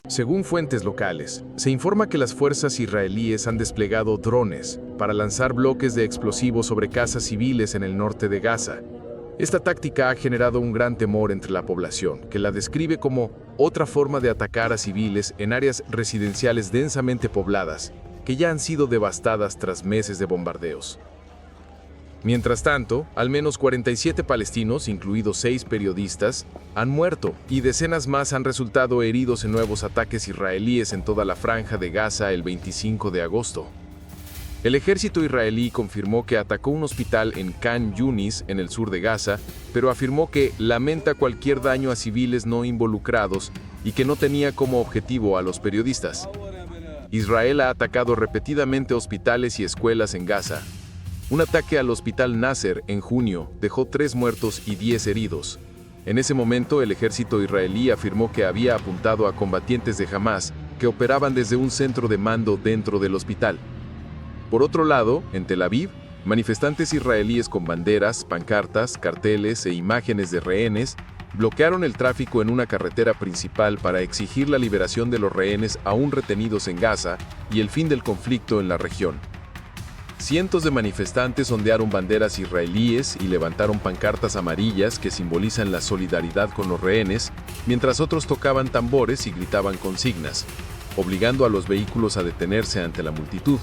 Según fuentes locales, se informa que las fuerzas israelíes han desplegado drones para lanzar bloques de explosivos sobre casas civiles en el norte de Gaza. Esta táctica ha generado un gran temor entre la población, que la describe como otra forma de atacar a civiles en áreas residenciales densamente pobladas, que ya han sido devastadas tras meses de bombardeos. Mientras tanto, al menos 47 palestinos, incluidos 6 periodistas, han muerto y decenas más han resultado heridos en nuevos ataques israelíes en toda la franja de Gaza el 25 de agosto. El ejército israelí confirmó que atacó un hospital en Khan Yunis, en el sur de Gaza, pero afirmó que lamenta cualquier daño a civiles no involucrados y que no tenía como objetivo a los periodistas. Israel ha atacado repetidamente hospitales y escuelas en Gaza. Un ataque al hospital Nasser en junio dejó 3 muertos y 10 heridos. En ese momento, el ejército israelí afirmó que había apuntado a combatientes de Hamás que operaban desde un centro de mando dentro del hospital. Por otro lado, en Tel Aviv, manifestantes israelíes con banderas, pancartas, carteles e imágenes de rehenes bloquearon el tráfico en una carretera principal para exigir la liberación de los rehenes aún retenidos en Gaza y el fin del conflicto en la región. Cientos de manifestantes ondearon banderas israelíes y levantaron pancartas amarillas que simbolizan la solidaridad con los rehenes, mientras otros tocaban tambores y gritaban consignas, obligando a los vehículos a detenerse ante la multitud.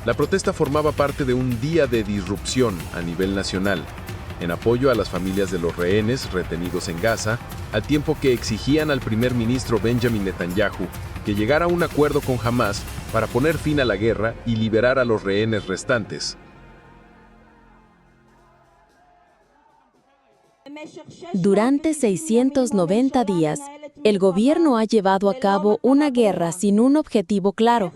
La protesta formaba parte de un día de disrupción a nivel nacional, en apoyo a las familias de los rehenes retenidos en Gaza, al tiempo que exigían al primer ministro Benjamin Netanyahu que llegara a un acuerdo con Hamás para poner fin a la guerra y liberar a los rehenes restantes. Durante 690 días, el gobierno ha llevado a cabo una guerra sin un objetivo claro.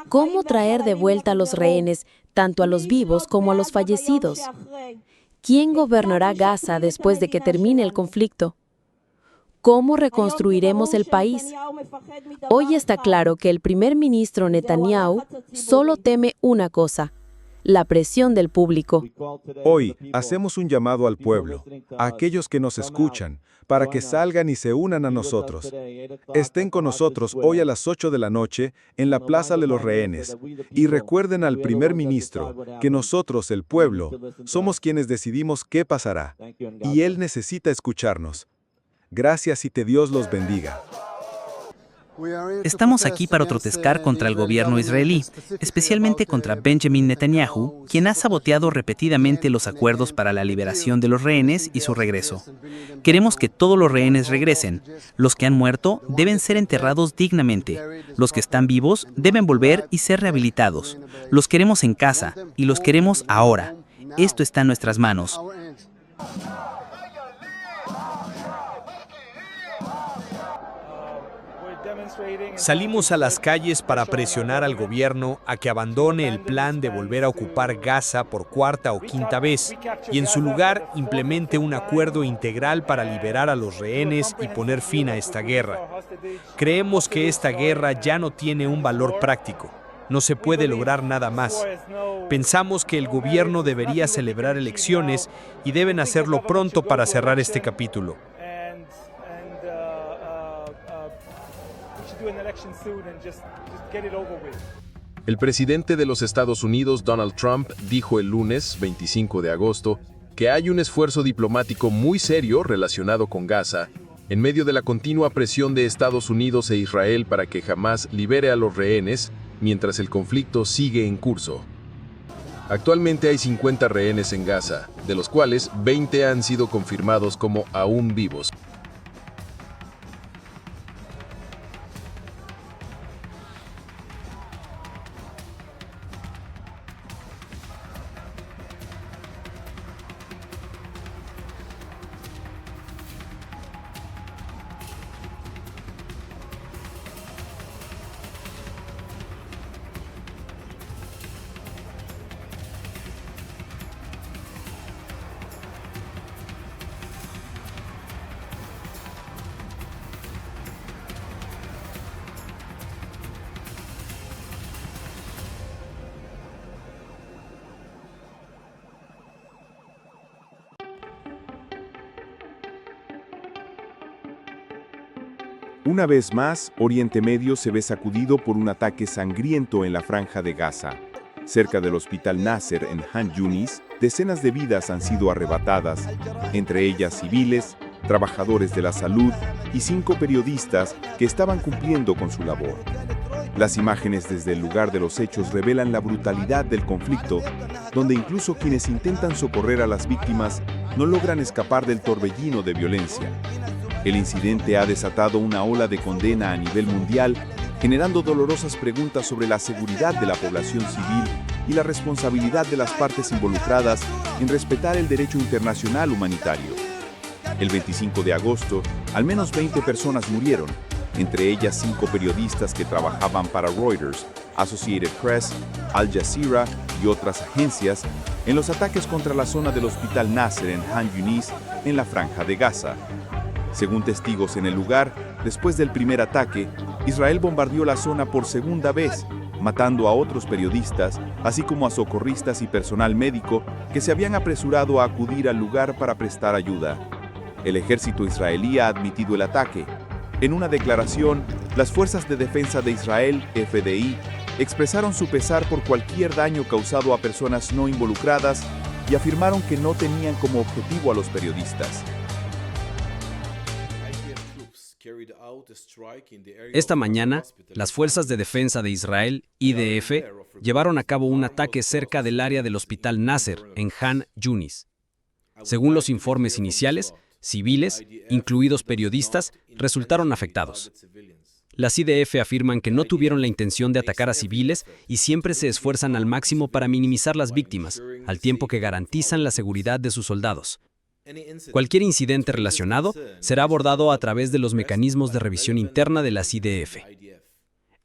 ¿Cómo traer de vuelta a los rehenes, tanto a los vivos como a los fallecidos? ¿Quién gobernará Gaza después de que termine el conflicto? ¿Cómo reconstruiremos el país? Hoy está claro que el primer ministro Netanyahu solo teme una cosa: la presión del público. Hoy hacemos un llamado al pueblo, a aquellos que nos escuchan, para que salgan y se unan a nosotros. Estén con nosotros hoy a las 8 de la noche en la Plaza de los Rehenes y recuerden al primer ministro que nosotros, el pueblo, somos quienes decidimos qué pasará, y él necesita escucharnos. Gracias y que Dios los bendiga. Estamos aquí para protestar contra el gobierno israelí, especialmente contra Benjamin Netanyahu, quien ha saboteado repetidamente los acuerdos para la liberación de los rehenes y su regreso. Queremos que todos los rehenes regresen. Los que han muerto deben ser enterrados dignamente. Los que están vivos deben volver y ser rehabilitados. Los queremos en casa y los queremos ahora. Esto está en nuestras manos. Salimos a las calles para presionar al gobierno a que abandone el plan de volver a ocupar Gaza por 4ª o 5ª vez y en su lugar implemente un acuerdo integral para liberar a los rehenes y poner fin a esta guerra. Creemos que esta guerra ya no tiene un valor práctico. No se puede lograr nada más. Pensamos que el gobierno debería celebrar elecciones y deben hacerlo pronto para cerrar este capítulo. El presidente de los Estados Unidos, Donald Trump, dijo el lunes, 25 de agosto, que hay un esfuerzo diplomático muy serio relacionado con Gaza, en medio de la continua presión de Estados Unidos e Israel para que Hamás libere a los rehenes, mientras el conflicto sigue en curso. Actualmente hay 50 rehenes en Gaza, de los cuales 20 han sido confirmados como aún vivos. Una vez más, Oriente Medio se ve sacudido por un ataque sangriento en la Franja de Gaza. Cerca del Hospital Nasser en Han Yunis, decenas de vidas han sido arrebatadas, entre ellas civiles, trabajadores de la salud y 5 periodistas que estaban cumpliendo con su labor. Las imágenes desde el lugar de los hechos revelan la brutalidad del conflicto, donde incluso quienes intentan socorrer a las víctimas no logran escapar del torbellino de violencia. El incidente ha desatado una ola de condena a nivel mundial, generando dolorosas preguntas sobre la seguridad de la población civil y la responsabilidad de las partes involucradas en respetar el derecho internacional humanitario. El 25 de agosto, al menos 20 personas murieron, entre ellas 5 periodistas que trabajaban para Reuters, Associated Press, Al Jazeera y otras agencias, en los ataques contra la zona del Hospital Nasser en Han Yunis, en la Franja de Gaza. Según testigos en el lugar, después del primer ataque, Israel bombardeó la zona por segunda vez, matando a otros periodistas, así como a socorristas y personal médico que se habían apresurado a acudir al lugar para prestar ayuda. El ejército israelí ha admitido el ataque. En una declaración, las Fuerzas de Defensa de Israel, FDI, expresaron su pesar por cualquier daño causado a personas no involucradas y afirmaron que no tenían como objetivo a los periodistas. Esta mañana, las Fuerzas de Defensa de Israel, IDF, llevaron a cabo un ataque cerca del área del Hospital Nasser, en Han Yunis. Según los informes iniciales, civiles, incluidos periodistas, resultaron afectados. Las IDF afirman que no tuvieron la intención de atacar a civiles y siempre se esfuerzan al máximo para minimizar las víctimas, al tiempo que garantizan la seguridad de sus soldados. Cualquier incidente relacionado será abordado a través de los mecanismos de revisión interna de las IDF.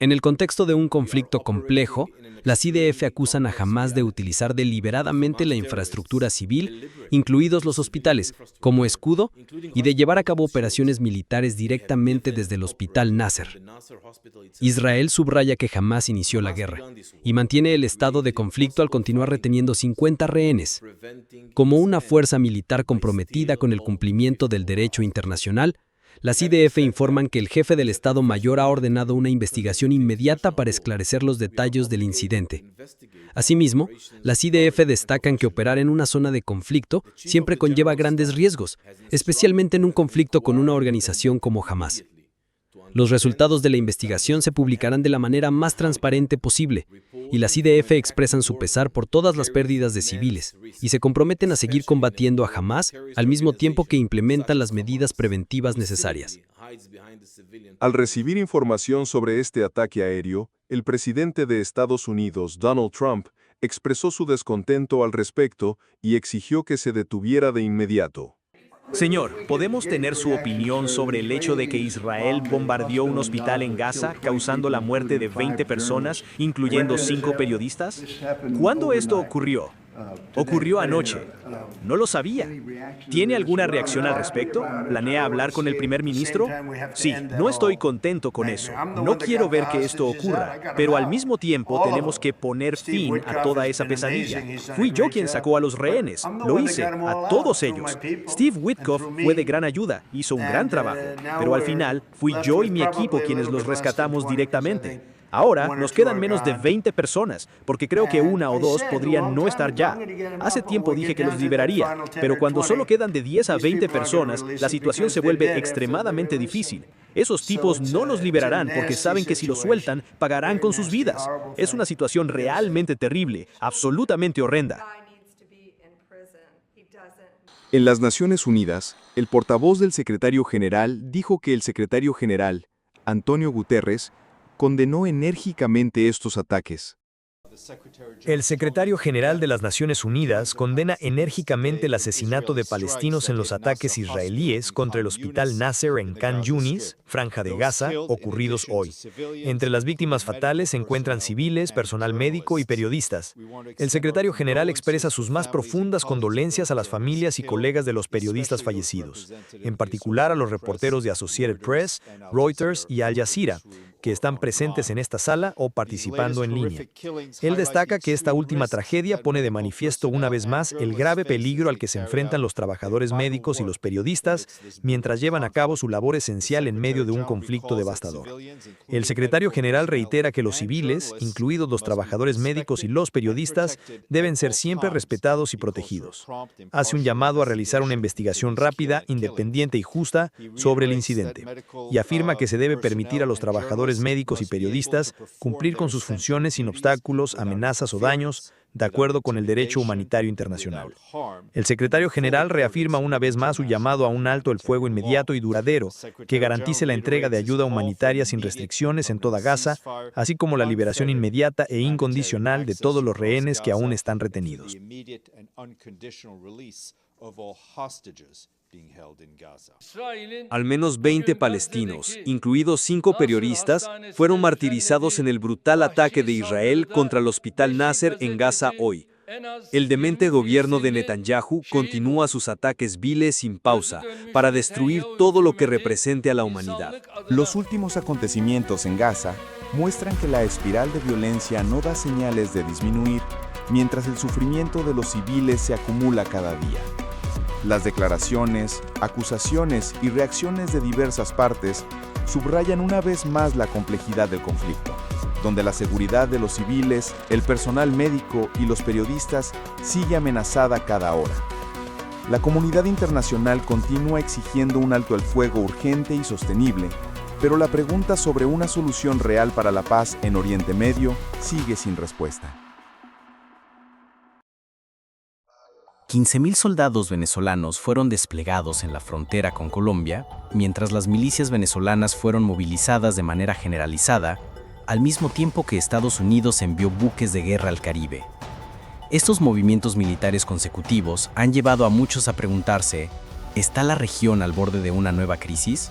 En el contexto de un conflicto complejo, las IDF acusan a Hamás de utilizar deliberadamente la infraestructura civil, incluidos los hospitales, como escudo y de llevar a cabo operaciones militares directamente desde el Hospital Nasser. Israel subraya que Hamás inició la guerra y mantiene el estado de conflicto al continuar reteniendo 50 rehenes. Como una fuerza militar comprometida con el cumplimiento del derecho internacional, las IDF informan que el jefe del Estado Mayor ha ordenado una investigación inmediata para esclarecer los detalles del incidente. Asimismo, las IDF destacan que operar en una zona de conflicto siempre conlleva grandes riesgos, especialmente en un conflicto con una organización como Hamás. Los resultados de la investigación se publicarán de la manera más transparente posible, y las IDF expresan su pesar por todas las pérdidas de civiles, y se comprometen a seguir combatiendo a Hamás al mismo tiempo que implementan las medidas preventivas necesarias. Al recibir información sobre este ataque aéreo, el presidente de Estados Unidos, Donald Trump, expresó su descontento al respecto y exigió que se detuviera de inmediato. Señor, ¿podemos tener su opinión sobre el hecho de que Israel bombardeó un hospital en Gaza, causando la muerte de 20 personas, incluyendo 5 periodistas? ¿Cuándo esto ocurrió? Ocurrió anoche. No lo sabía. ¿Tiene alguna reacción al respecto? ¿Planea hablar con el primer ministro? Sí, no estoy contento con eso. No quiero ver que esto ocurra, pero al mismo tiempo tenemos que poner fin a toda esa pesadilla. Fui yo quien sacó a los rehenes. Lo hice, a todos ellos. Steve Witkoff fue de gran ayuda, hizo un gran trabajo, pero al final fui yo y mi equipo quienes los rescatamos directamente. Ahora nos quedan menos de 20 personas, porque creo que 1 o 2 podrían no estar ya. Hace tiempo dije que los liberaría, pero cuando solo quedan de 10 a 20 personas, la situación se vuelve extremadamente difícil. Esos tipos no los liberarán porque saben que si los sueltan, pagarán con sus vidas. Es una situación realmente terrible, absolutamente horrenda. En las Naciones Unidas, el portavoz del secretario general dijo que el secretario general, Antonio Guterres, condenó enérgicamente estos ataques. El secretario general de las Naciones Unidas condena enérgicamente el asesinato de palestinos en los ataques israelíes contra el Hospital Nasser en Khan Yunis, Franja de Gaza, ocurridos hoy. Entre las víctimas fatales se encuentran civiles, personal médico y periodistas. El secretario general expresa sus más profundas condolencias a las familias y colegas de los periodistas fallecidos, en particular a los reporteros de Associated Press, Reuters y Al Jazeera, que están presentes en esta sala o participando en línea. Él destaca que esta última tragedia pone de manifiesto una vez más el grave peligro al que se enfrentan los trabajadores médicos y los periodistas mientras llevan a cabo su labor esencial en medio de un conflicto devastador. El secretario general reitera que los civiles, incluidos los trabajadores médicos y los periodistas, deben ser siempre respetados y protegidos. Hace un llamado a realizar una investigación rápida, independiente y justa sobre el incidente, y afirma que se debe permitir a los trabajadores médicos y periodistas cumplir con sus funciones sin obstáculos, amenazas o daños, de acuerdo con el derecho humanitario internacional. El secretario general reafirma una vez más su llamado a un alto el fuego inmediato y duradero que garantice la entrega de ayuda humanitaria sin restricciones en toda Gaza, así como la liberación inmediata e incondicional de todos los rehenes que aún están retenidos. Al menos 20 palestinos, incluidos 5 periodistas, fueron martirizados en el brutal ataque de Israel contra el Hospital Nasser en Gaza hoy. El demente gobierno de Netanyahu continúa sus ataques viles sin pausa para destruir todo lo que represente a la humanidad. Los últimos acontecimientos en Gaza muestran que la espiral de violencia no da señales de disminuir, mientras el sufrimiento de los civiles se acumula cada día. Las declaraciones, acusaciones y reacciones de diversas partes subrayan una vez más la complejidad del conflicto, donde la seguridad de los civiles, el personal médico y los periodistas sigue amenazada cada hora. La comunidad internacional continúa exigiendo un alto al fuego urgente y sostenible, pero la pregunta sobre una solución real para la paz en Oriente Medio sigue sin respuesta. 15.000 soldados venezolanos fueron desplegados en la frontera con Colombia, mientras las milicias venezolanas fueron movilizadas de manera generalizada, al mismo tiempo que Estados Unidos envió buques de guerra al Caribe. Estos movimientos militares consecutivos han llevado a muchos a preguntarse, ¿está la región al borde de una nueva crisis?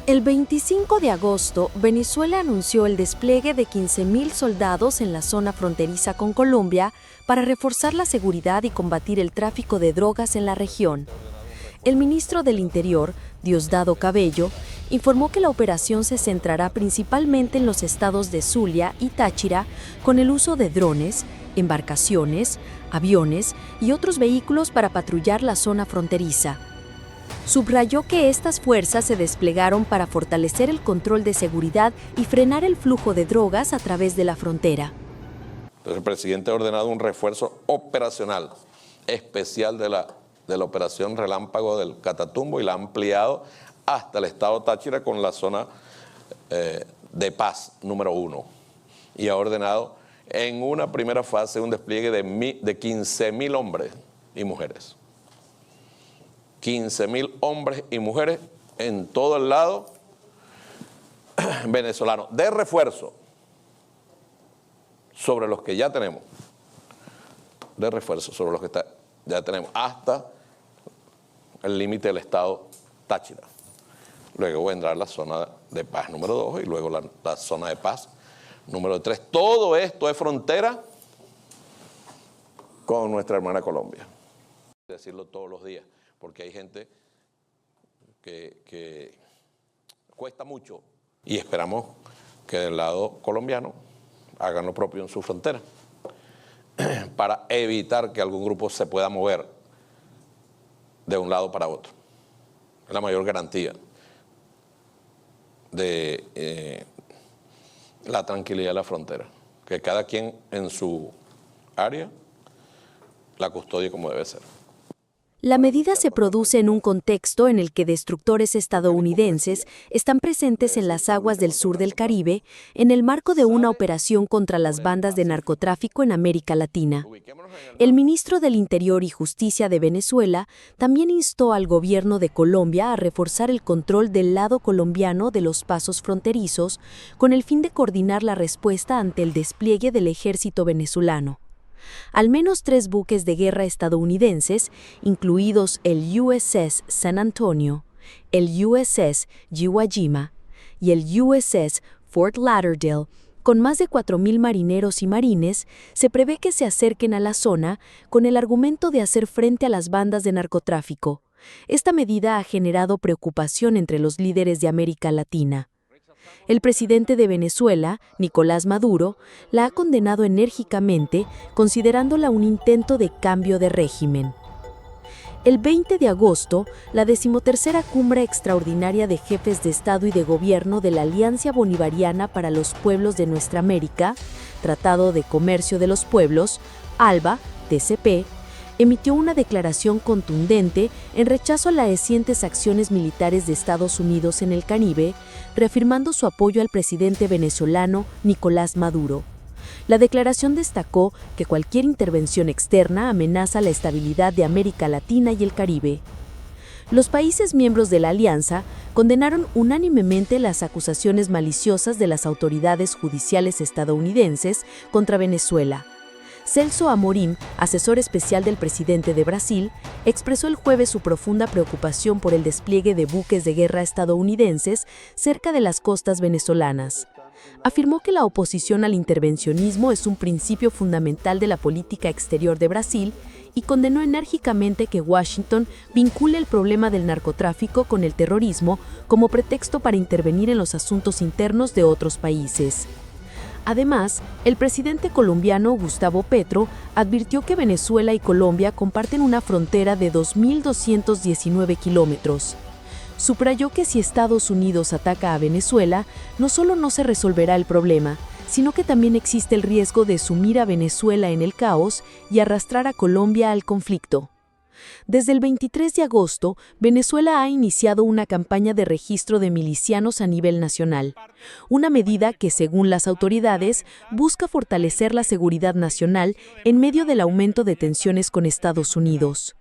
El 25 de agosto, Venezuela anunció el despliegue de 15.000 soldados en la zona fronteriza con Colombia para reforzar la seguridad y combatir el tráfico de drogas en la región. El ministro del Interior, Diosdado Cabello, informó que la operación se centrará principalmente en los estados de Zulia y Táchira con el uso de drones, embarcaciones, aviones y otros vehículos para patrullar la zona fronteriza. Subrayó que estas fuerzas se desplegaron para fortalecer el control de seguridad y frenar el flujo de drogas a través de la frontera. Entonces, el presidente ha ordenado un refuerzo operacional especial de la operación Relámpago del Catatumbo y la ha ampliado hasta el estado Táchira con la zona de paz número 1. Y ha ordenado en una primera fase un despliegue de 15.000 hombres y mujeres. 15.000 hombres y mujeres en todo el lado venezolano, de refuerzo sobre los que ya tenemos, ya tenemos hasta el límite del estado Táchira. Luego vendrá la zona de paz número 2 y luego la zona de paz número 3. Todo esto es frontera con nuestra hermana Colombia. Decirlo todos los días, porque hay gente que cuesta mucho y esperamos que del lado colombiano hagan lo propio en su frontera para evitar que algún grupo se pueda mover de un lado para otro. Es la mayor garantía de la tranquilidad de la frontera, que cada quien en su área la custodie como debe ser. La medida se produce en un contexto en el que destructores estadounidenses están presentes en las aguas del sur del Caribe en el marco de una operación contra las bandas de narcotráfico en América Latina. El ministro del Interior y Justicia de Venezuela también instó al gobierno de Colombia a reforzar el control del lado colombiano de los pasos fronterizos con el fin de coordinar la respuesta ante el despliegue del ejército venezolano. Al menos 3 buques de guerra estadounidenses, incluidos el USS San Antonio, el USS Iwo Jima y el USS Fort Lauderdale, con más de 4.000 marineros y marines, se prevé que se acerquen a la zona con el argumento de hacer frente a las bandas de narcotráfico. Esta medida ha generado preocupación entre los líderes de América Latina. El presidente de Venezuela, Nicolás Maduro, la ha condenado enérgicamente, considerándola un intento de cambio de régimen. El 20 de agosto, la 13ª Cumbre Extraordinaria de Jefes de Estado y de Gobierno de la Alianza Bolivariana para los Pueblos de Nuestra América, Tratado de Comercio de los Pueblos, ALBA, TCP, emitió una declaración contundente en rechazo a las recientes acciones militares de Estados Unidos en el Caribe, reafirmando su apoyo al presidente venezolano Nicolás Maduro. La declaración destacó que cualquier intervención externa amenaza la estabilidad de América Latina y el Caribe. Los países miembros de la alianza condenaron unánimemente las acusaciones maliciosas de las autoridades judiciales estadounidenses contra Venezuela. Celso Amorim, asesor especial del presidente de Brasil, expresó el jueves su profunda preocupación por el despliegue de buques de guerra estadounidenses cerca de las costas venezolanas. Afirmó que la oposición al intervencionismo es un principio fundamental de la política exterior de Brasil y condenó enérgicamente que Washington vincule el problema del narcotráfico con el terrorismo como pretexto para intervenir en los asuntos internos de otros países. Además, el presidente colombiano Gustavo Petro advirtió que Venezuela y Colombia comparten una frontera de 2.219 kilómetros. Subrayó que si Estados Unidos ataca a Venezuela, no solo no se resolverá el problema, sino que también existe el riesgo de sumir a Venezuela en el caos y arrastrar a Colombia al conflicto. Desde el 23 de agosto, Venezuela ha iniciado una campaña de registro de milicianos a nivel nacional, una medida que, según las autoridades, busca fortalecer la seguridad nacional en medio del aumento de tensiones con Estados Unidos.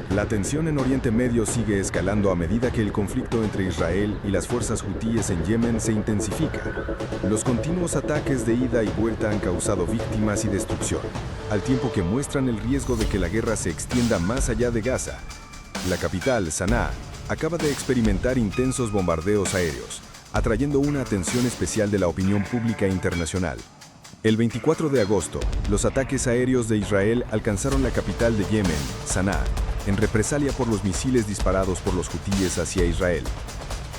La tensión en Oriente Medio sigue escalando a medida que el conflicto entre Israel y las fuerzas hutíes en Yemen se intensifica. Los continuos ataques de ida y vuelta han causado víctimas y destrucción, al tiempo que muestran el riesgo de que la guerra se extienda más allá de Gaza. La capital, Sanaa, acaba de experimentar intensos bombardeos aéreos, atrayendo una atención especial de la opinión pública internacional. El 24 de agosto, los ataques aéreos de Israel alcanzaron la capital de Yemen, Sanaa, en represalia por los misiles disparados por los hutíes hacia Israel.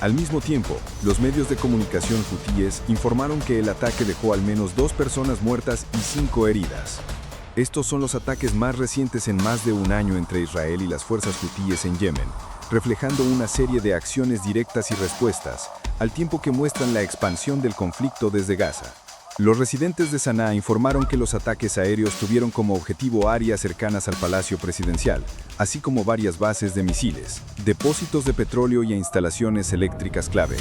Al mismo tiempo, los medios de comunicación hutíes informaron que el ataque dejó al menos 2 personas muertas y 5 heridas. Estos son los ataques más recientes en más de un año entre Israel y las fuerzas hutíes en Yemen, reflejando una serie de acciones directas y respuestas, al tiempo que muestran la expansión del conflicto desde Gaza. Los residentes de Sanaa informaron que los ataques aéreos tuvieron como objetivo áreas cercanas al Palacio Presidencial, así como varias bases de misiles, depósitos de petróleo y instalaciones eléctricas clave.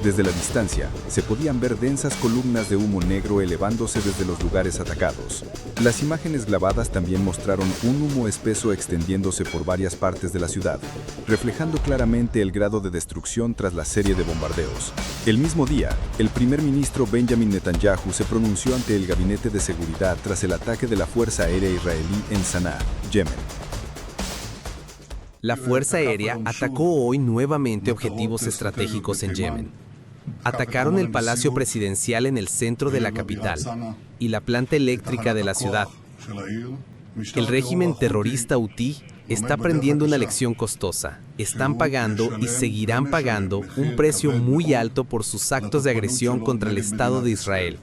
Desde la distancia, se podían ver densas columnas de humo negro elevándose desde los lugares atacados. Las imágenes grabadas también mostraron un humo espeso extendiéndose por varias partes de la ciudad, reflejando claramente el grado de destrucción tras la serie de bombardeos. El mismo día, el primer ministro Benjamin Netanyahu se pronunció ante el Gabinete de Seguridad tras el ataque de la Fuerza Aérea Israelí en Sanaa, Yemen. La Fuerza Aérea atacó hoy nuevamente objetivos estratégicos en Yemen. Atacaron el Palacio Presidencial en el centro de la capital y la planta eléctrica de la ciudad. El régimen terrorista hutí está aprendiendo una lección costosa. Están pagando y seguirán pagando un precio muy alto por sus actos de agresión contra el Estado de Israel.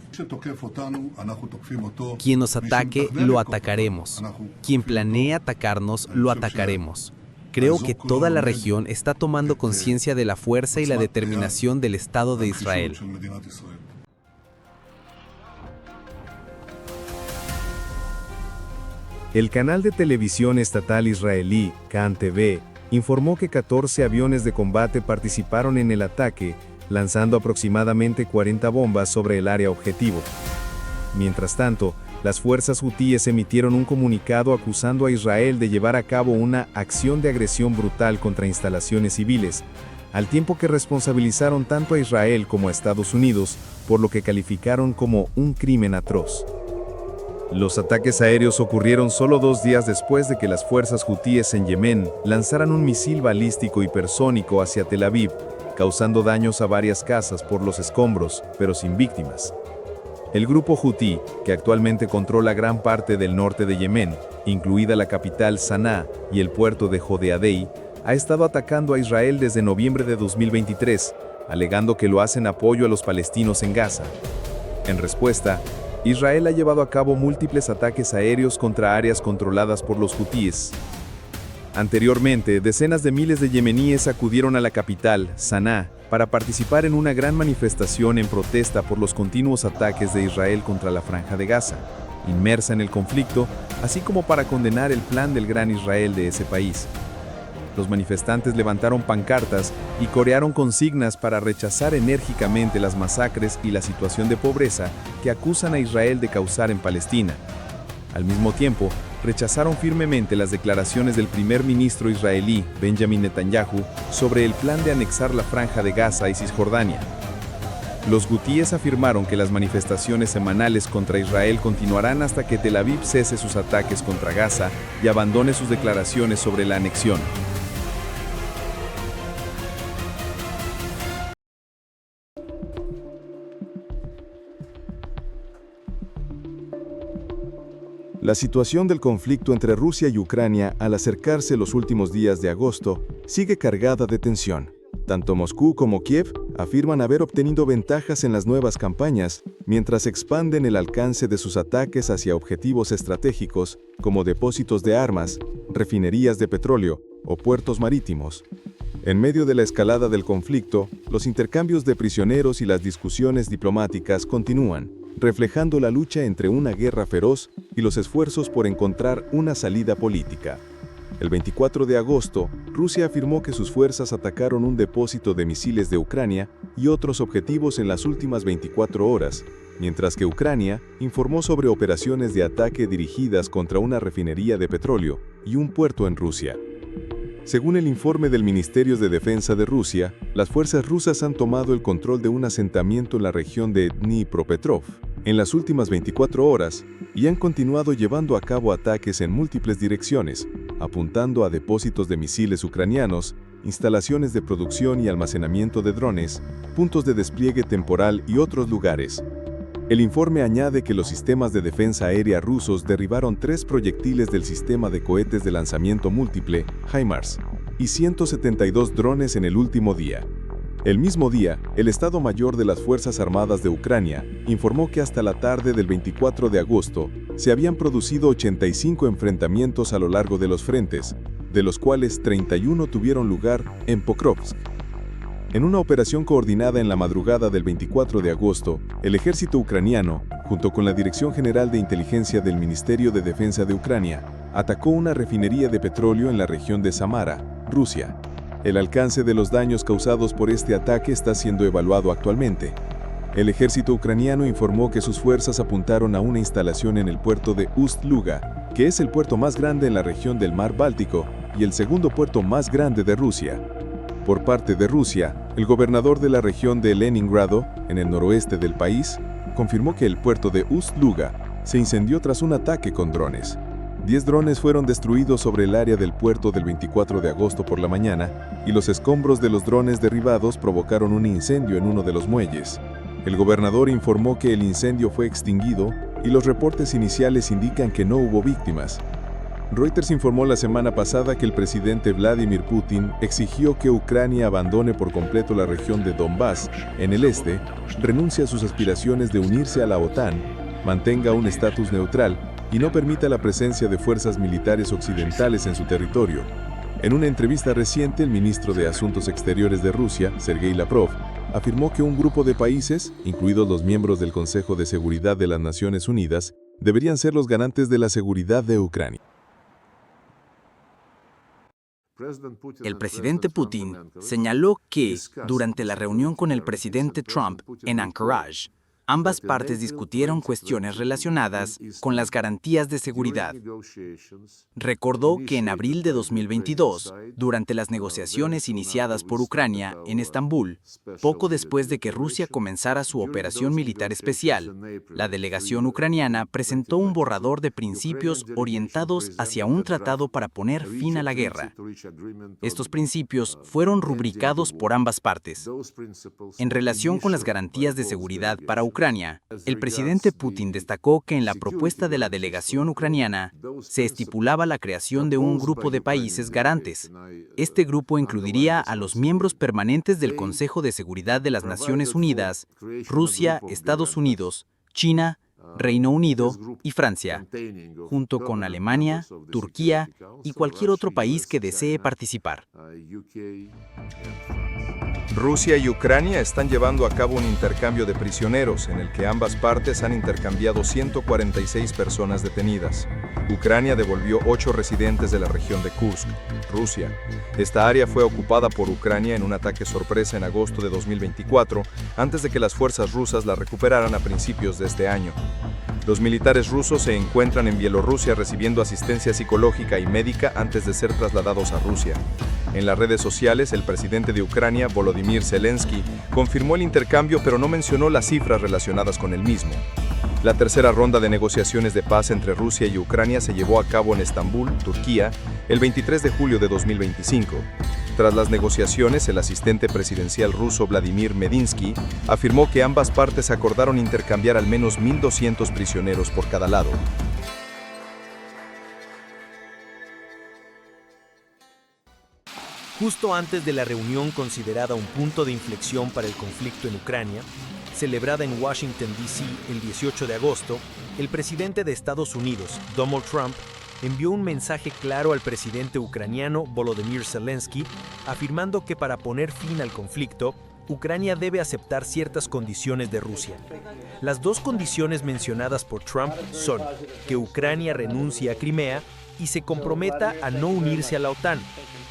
Quien nos ataque, lo atacaremos. Quien planee atacarnos, lo atacaremos. Creo que toda la región está tomando conciencia de la fuerza y la determinación del Estado de Israel. El canal de televisión estatal israelí, Kan TV, informó que 14 aviones de combate participaron en el ataque, lanzando aproximadamente 40 bombas sobre el área objetivo. Mientras tanto, las fuerzas hutíes emitieron un comunicado acusando a Israel de llevar a cabo una acción de agresión brutal contra instalaciones civiles, al tiempo que responsabilizaron tanto a Israel como a Estados Unidos por lo que calificaron como un crimen atroz. Los ataques aéreos ocurrieron solo 2 días después de que las fuerzas hutíes en Yemen lanzaran un misil balístico hipersónico hacia Tel Aviv, causando daños a varias casas por los escombros, pero sin víctimas. El grupo Houthi, que actualmente controla gran parte del norte de Yemen, incluida la capital Sanaa y el puerto de Hodeideh, ha estado atacando a Israel desde noviembre de 2023, alegando que lo hace en apoyo a los palestinos en Gaza. En respuesta, Israel ha llevado a cabo múltiples ataques aéreos contra áreas controladas por los hutíes. Anteriormente, decenas de miles de yemeníes acudieron a la capital, Sanaa, para participar en una gran manifestación en protesta por los continuos ataques de Israel contra la Franja de Gaza, inmersa en el conflicto, así como para condenar el plan del Gran Israel de ese país. Los manifestantes levantaron pancartas y corearon consignas para rechazar enérgicamente las masacres y la situación de pobreza que acusan a Israel de causar en Palestina. Al mismo tiempo, rechazaron firmemente las declaraciones del primer ministro israelí, Benjamin Netanyahu, sobre el plan de anexar la Franja de Gaza y Cisjordania. Los hutíes afirmaron que las manifestaciones semanales contra Israel continuarán hasta que Tel Aviv cese sus ataques contra Gaza y abandone sus declaraciones sobre la anexión. La situación del conflicto entre Rusia y Ucrania al acercarse los últimos días de agosto sigue cargada de tensión. Tanto Moscú como Kiev afirman haber obtenido ventajas en las nuevas campañas, mientras expanden el alcance de sus ataques hacia objetivos estratégicos como depósitos de armas, refinerías de petróleo o puertos marítimos. En medio de la escalada del conflicto, los intercambios de prisioneros y las discusiones diplomáticas continúan, reflejando la lucha entre una guerra feroz y los esfuerzos por encontrar una salida política. El 24 de agosto, Rusia afirmó que sus fuerzas atacaron un depósito de misiles de Ucrania y otros objetivos en las últimas 24 horas, mientras que Ucrania informó sobre operaciones de ataque dirigidas contra una refinería de petróleo y un puerto en Rusia. Según el informe del Ministerio de Defensa de Rusia, las fuerzas rusas han tomado el control de un asentamiento en la región de Dnipropetrovsk en las últimas 24 horas y han continuado llevando a cabo ataques en múltiples direcciones, apuntando a depósitos de misiles ucranianos, instalaciones de producción y almacenamiento de drones, puntos de despliegue temporal y otros lugares. El informe añade que los sistemas de defensa aérea rusos derribaron 3 proyectiles del sistema de cohetes de lanzamiento múltiple, HIMARS, y 172 drones en el último día. El mismo día, el Estado Mayor de las Fuerzas Armadas de Ucrania informó que hasta la tarde del 24 de agosto se habían producido 85 enfrentamientos a lo largo de los frentes, de los cuales 31 tuvieron lugar en Pokrovsk. En una operación coordinada en la madrugada del 24 de agosto, el ejército ucraniano, junto con la Dirección General de Inteligencia del Ministerio de Defensa de Ucrania, atacó una refinería de petróleo en la región de Samara, Rusia. El alcance de los daños causados por este ataque está siendo evaluado actualmente. El ejército ucraniano informó que sus fuerzas apuntaron a una instalación en el puerto de Ust-Luga, que es el puerto más grande en la región del Mar Báltico y el segundo puerto más grande de Rusia. Por parte de Rusia, el gobernador de la región de Leningrado, en el noroeste del país, confirmó que el puerto de Ust-Luga se incendió tras un ataque con drones. 10 drones fueron destruidos sobre el área del puerto del 24 de agosto por la mañana y los escombros de los drones derribados provocaron un incendio en uno de los muelles. El gobernador informó que el incendio fue extinguido y los reportes iniciales indican que no hubo víctimas. Reuters informó la semana pasada que el presidente Vladimir Putin exigió que Ucrania abandone por completo la región de Donbass, en el este, renuncie a sus aspiraciones de unirse a la OTAN, mantenga un estatus neutral y no permita la presencia de fuerzas militares occidentales en su territorio. En una entrevista reciente, el ministro de Asuntos Exteriores de Rusia, Sergei Lavrov, afirmó que un grupo de países, incluidos los miembros del Consejo de Seguridad de las Naciones Unidas, deberían ser los garantes de la seguridad de Ucrania. El presidente Putin señaló que, durante la reunión con el presidente Trump en Anchorage, ambas partes discutieron cuestiones relacionadas con las garantías de seguridad. Recordó que en abril de 2022, durante las negociaciones iniciadas por Ucrania en Estambul, poco después de que Rusia comenzara su operación militar especial, la delegación ucraniana presentó un borrador de principios orientados hacia un tratado para poner fin a la guerra. Estos principios fueron rubricados por ambas partes. En relación con las garantías de seguridad para Ucrania, Ucrania, el presidente Putin destacó que en la propuesta de la delegación ucraniana se estipulaba la creación de un grupo de países garantes. Este grupo incluiría a los miembros permanentes del Consejo de Seguridad de las Naciones Unidas, Rusia, Estados Unidos, China, Reino Unido y Francia, junto con Alemania, Turquía y cualquier otro país que desee participar. Rusia y Ucrania están llevando a cabo un intercambio de prisioneros en el que ambas partes han intercambiado 146 personas detenidas. Ucrania devolvió 8 residentes de la región de Kursk, Rusia. Esta área fue ocupada por Ucrania en un ataque sorpresa en agosto de 2024, antes de que las fuerzas rusas la recuperaran a principios de este año. Los militares rusos se encuentran en Bielorrusia recibiendo asistencia psicológica y médica antes de ser trasladados a Rusia. En las redes sociales, el presidente de Ucrania, Volodymyr Zelensky, confirmó el intercambio pero no mencionó las cifras relacionadas con el mismo. La tercera ronda de negociaciones de paz entre Rusia y Ucrania se llevó a cabo en Estambul, Turquía, el 23 de julio de 2025. Tras las negociaciones, el asistente presidencial ruso Vladimir Medinsky afirmó que ambas partes acordaron intercambiar al menos 1.200 prisioneros por cada lado. Justo antes de la reunión considerada un punto de inflexión para el conflicto en Ucrania, celebrada en Washington, D.C. el 18 de agosto, el presidente de Estados Unidos, Donald Trump, envió un mensaje claro al presidente ucraniano Volodymyr Zelensky, afirmando que para poner fin al conflicto, Ucrania debe aceptar ciertas condiciones de Rusia. Las dos condiciones mencionadas por Trump son que Ucrania renuncie a Crimea y se comprometa a no unirse a la OTAN,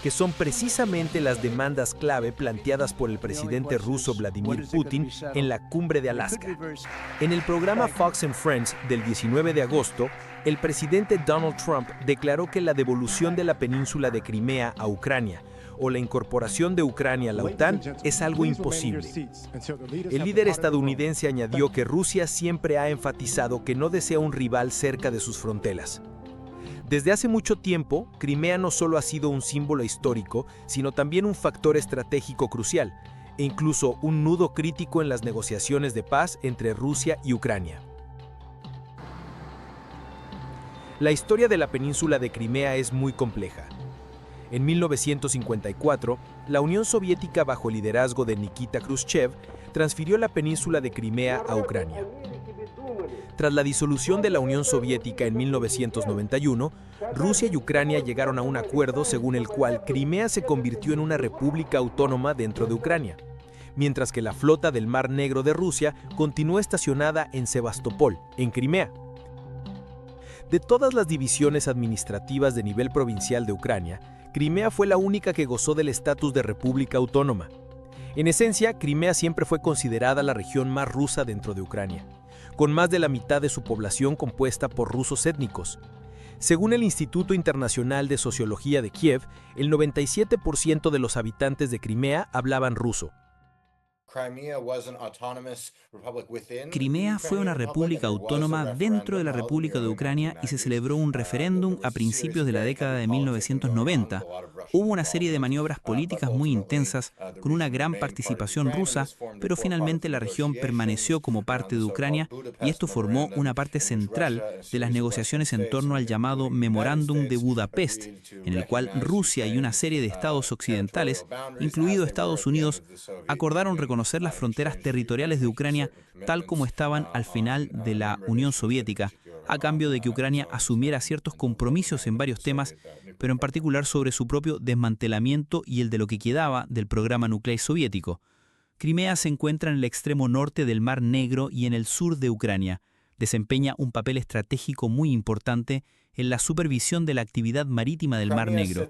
que son precisamente las demandas clave planteadas por el presidente ruso Vladimir Putin en la cumbre de Alaska. En el programa Fox and Friends del 19 de agosto, el presidente Donald Trump declaró que la devolución de la península de Crimea a Ucrania o la incorporación de Ucrania a la OTAN es algo imposible. El líder estadounidense añadió que Rusia siempre ha enfatizado que no desea un rival cerca de sus fronteras. Desde hace mucho tiempo, Crimea no solo ha sido un símbolo histórico, sino también un factor estratégico crucial, e incluso un nudo crítico en las negociaciones de paz entre Rusia y Ucrania. La historia de la península de Crimea es muy compleja. En 1954, la Unión Soviética, bajo el liderazgo de Nikita Khrushchev, transfirió la península de Crimea a Ucrania. Tras la disolución de la Unión Soviética en 1991, Rusia y Ucrania llegaron a un acuerdo según el cual Crimea se convirtió en una república autónoma dentro de Ucrania, mientras que la flota del Mar Negro de Rusia continuó estacionada en Sebastopol, en Crimea. De todas las divisiones administrativas de nivel provincial de Ucrania, Crimea fue la única que gozó del estatus de república autónoma. En esencia, Crimea siempre fue considerada la región más rusa dentro de Ucrania, con más de la mitad de su población compuesta por rusos étnicos. Según el Instituto Internacional de Sociología de Kiev, el 97% de los habitantes de Crimea hablaban ruso. Crimea fue una república autónoma dentro de la República de Ucrania y se celebró un referéndum a principios de la década de 1990. Hubo una serie de maniobras políticas muy intensas con una gran participación rusa, pero finalmente la región permaneció como parte de Ucrania y esto formó una parte central de las negociaciones en torno al llamado Memorándum de Budapest, en el cual Rusia y una serie de estados occidentales, incluido Estados Unidos, acordaron reconocer las fronteras territoriales de Ucrania tal como estaban al final de la Unión Soviética, a cambio de que Ucrania asumiera ciertos compromisos en varios temas, pero en particular sobre su propio desmantelamiento y el de lo que quedaba del programa nuclear soviético. Crimea se encuentra en el extremo norte del Mar Negro y en el sur de Ucrania. Desempeña un papel estratégico muy importante en la supervisión de la actividad marítima del Mar Negro.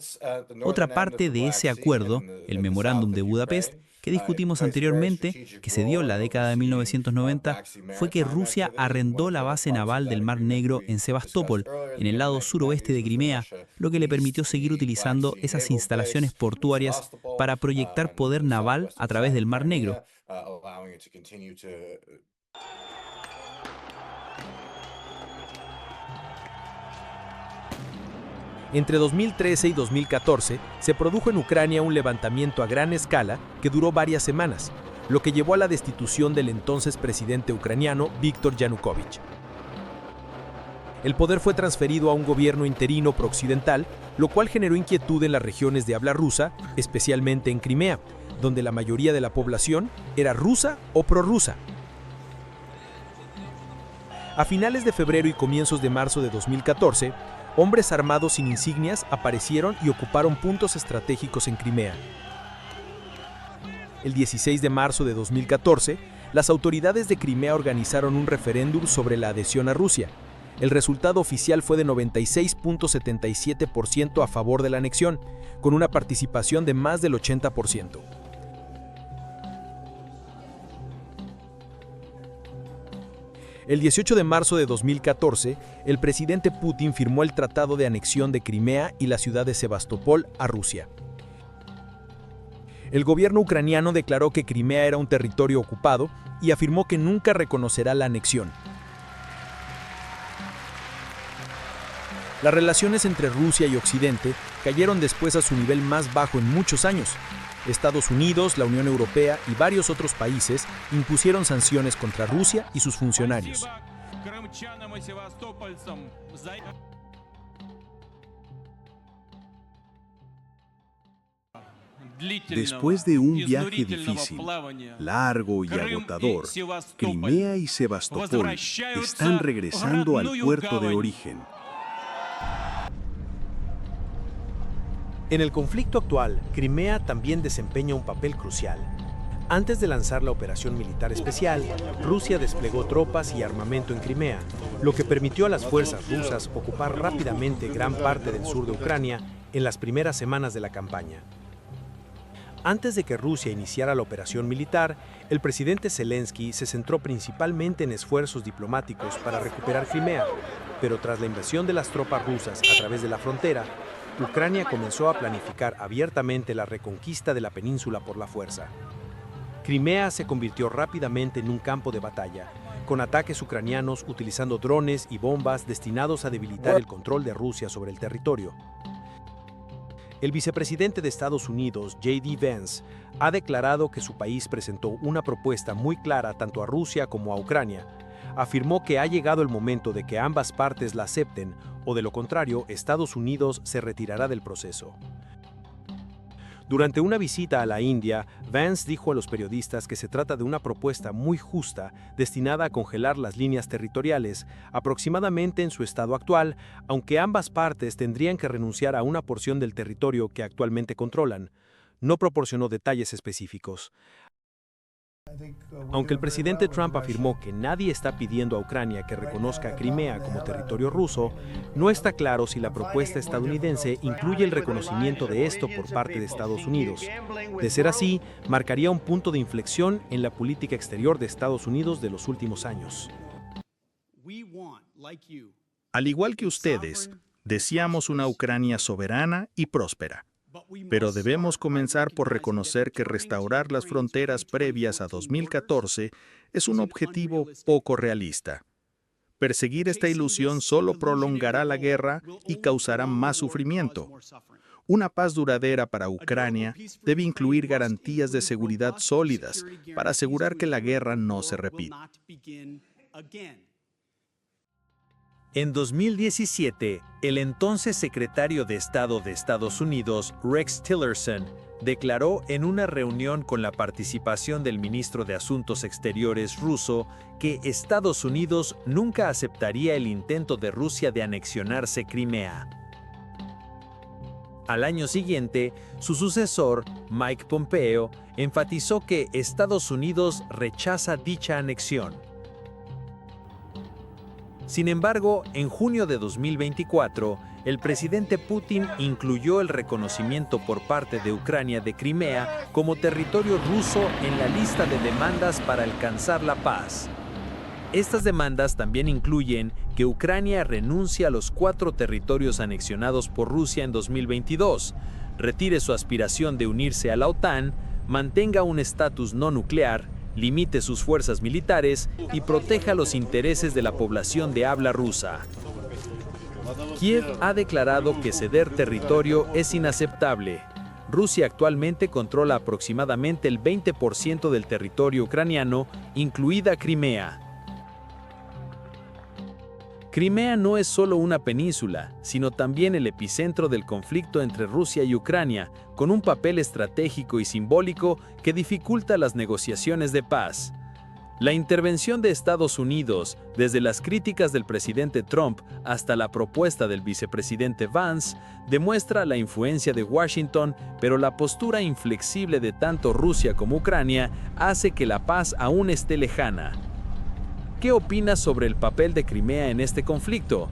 Otra parte de ese acuerdo, el Memorándum de Budapest, que discutimos anteriormente, que se dio en la década de 1990, fue que Rusia arrendó la base naval del Mar Negro en Sebastopol, en el lado suroeste de Crimea, lo que le permitió seguir utilizando esas instalaciones portuarias para proyectar poder naval a través del Mar Negro. Entre 2013 y 2014, se produjo en Ucrania un levantamiento a gran escala que duró varias semanas, lo que llevó a la destitución del entonces presidente ucraniano Víktor Yanukovych. El poder fue transferido a un gobierno interino prooccidental, lo cual generó inquietud en las regiones de habla rusa, especialmente en Crimea, donde la mayoría de la población era rusa o prorrusa. A finales de febrero y comienzos de marzo de 2014, hombres armados sin insignias aparecieron y ocuparon puntos estratégicos en Crimea. El 16 de marzo de 2014, las autoridades de Crimea organizaron un referéndum sobre la adhesión a Rusia. El resultado oficial fue de 96.77% a favor de la anexión, con una participación de más del 80%. El 18 de marzo de 2014, el presidente Putin firmó el tratado de anexión de Crimea y la ciudad de Sebastopol a Rusia. El gobierno ucraniano declaró que Crimea era un territorio ocupado y afirmó que nunca reconocerá la anexión. Las relaciones entre Rusia y Occidente cayeron después a su nivel más bajo en muchos años. Estados Unidos, la Unión Europea y varios otros países impusieron sanciones contra Rusia y sus funcionarios. Después de un viaje difícil, largo y agotador, Crimea y Sebastopol están regresando al puerto de origen. En el conflicto actual, Crimea también desempeña un papel crucial. Antes de lanzar la operación militar especial, Rusia desplegó tropas y armamento en Crimea, lo que permitió a las fuerzas rusas ocupar rápidamente gran parte del sur de Ucrania en las primeras semanas de la campaña. Antes de que Rusia iniciara la operación militar, el presidente Zelensky se centró principalmente en esfuerzos diplomáticos para recuperar Crimea, pero tras la invasión de las tropas rusas a través de la frontera, Ucrania comenzó a planificar abiertamente la reconquista de la península por la fuerza. Crimea se convirtió rápidamente en un campo de batalla, con ataques ucranianos utilizando drones y bombas destinados a debilitar el control de Rusia sobre el territorio. El vicepresidente de Estados Unidos, J.D. Vance, ha declarado que su país presentó una propuesta muy clara tanto a Rusia como a Ucrania. Afirmó que ha llegado el momento de que ambas partes la acepten, o de lo contrario, Estados Unidos se retirará del proceso. Durante una visita a la India, Vance dijo a los periodistas que se trata de una propuesta muy justa destinada a congelar las líneas territoriales, aproximadamente en su estado actual, aunque ambas partes tendrían que renunciar a una porción del territorio que actualmente controlan. No proporcionó detalles específicos. Aunque el presidente Trump afirmó que nadie está pidiendo a Ucrania que reconozca a Crimea como territorio ruso, no está claro si la propuesta estadounidense incluye el reconocimiento de esto por parte de Estados Unidos. De ser así, marcaría un punto de inflexión en la política exterior de Estados Unidos de los últimos años. Al igual que ustedes, deseamos una Ucrania soberana y próspera. Pero debemos comenzar por reconocer que restaurar las fronteras previas a 2014 es un objetivo poco realista. Perseguir esta ilusión solo prolongará la guerra y causará más sufrimiento. Una paz duradera para Ucrania debe incluir garantías de seguridad sólidas para asegurar que la guerra no se repita. En 2017, el entonces secretario de Estado de Estados Unidos, Rex Tillerson, declaró en una reunión con la participación del ministro de Asuntos Exteriores ruso que Estados Unidos nunca aceptaría el intento de Rusia de anexionarse Crimea. Al año siguiente, su sucesor, Mike Pompeo, enfatizó que Estados Unidos rechaza dicha anexión. Sin embargo, en junio de 2024, el presidente Putin incluyó el reconocimiento por parte de Ucrania de Crimea como territorio ruso en la lista de demandas para alcanzar la paz. Estas demandas también incluyen que Ucrania renuncie a los 4 territorios anexionados por Rusia en 2022, retire su aspiración de unirse a la OTAN, mantenga un estatus no nuclear, limite sus fuerzas militares y proteja los intereses de la población de habla rusa. Kiev ha declarado que ceder territorio es inaceptable. Rusia actualmente controla aproximadamente el 20% del territorio ucraniano, incluida Crimea. Crimea no es solo una península, sino también el epicentro del conflicto entre Rusia y Ucrania, con un papel estratégico y simbólico que dificulta las negociaciones de paz. La intervención de Estados Unidos, desde las críticas del presidente Trump hasta la propuesta del vicepresidente Vance, demuestra la influencia de Washington, pero la postura inflexible de tanto Rusia como Ucrania hace que la paz aún esté lejana. ¿Qué opinas sobre el papel de Crimea en este conflicto?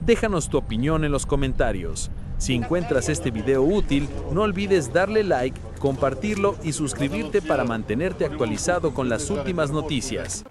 Déjanos tu opinión en los comentarios. Si encuentras este video útil, no olvides darle like, compartirlo y suscribirte para mantenerte actualizado con las últimas noticias.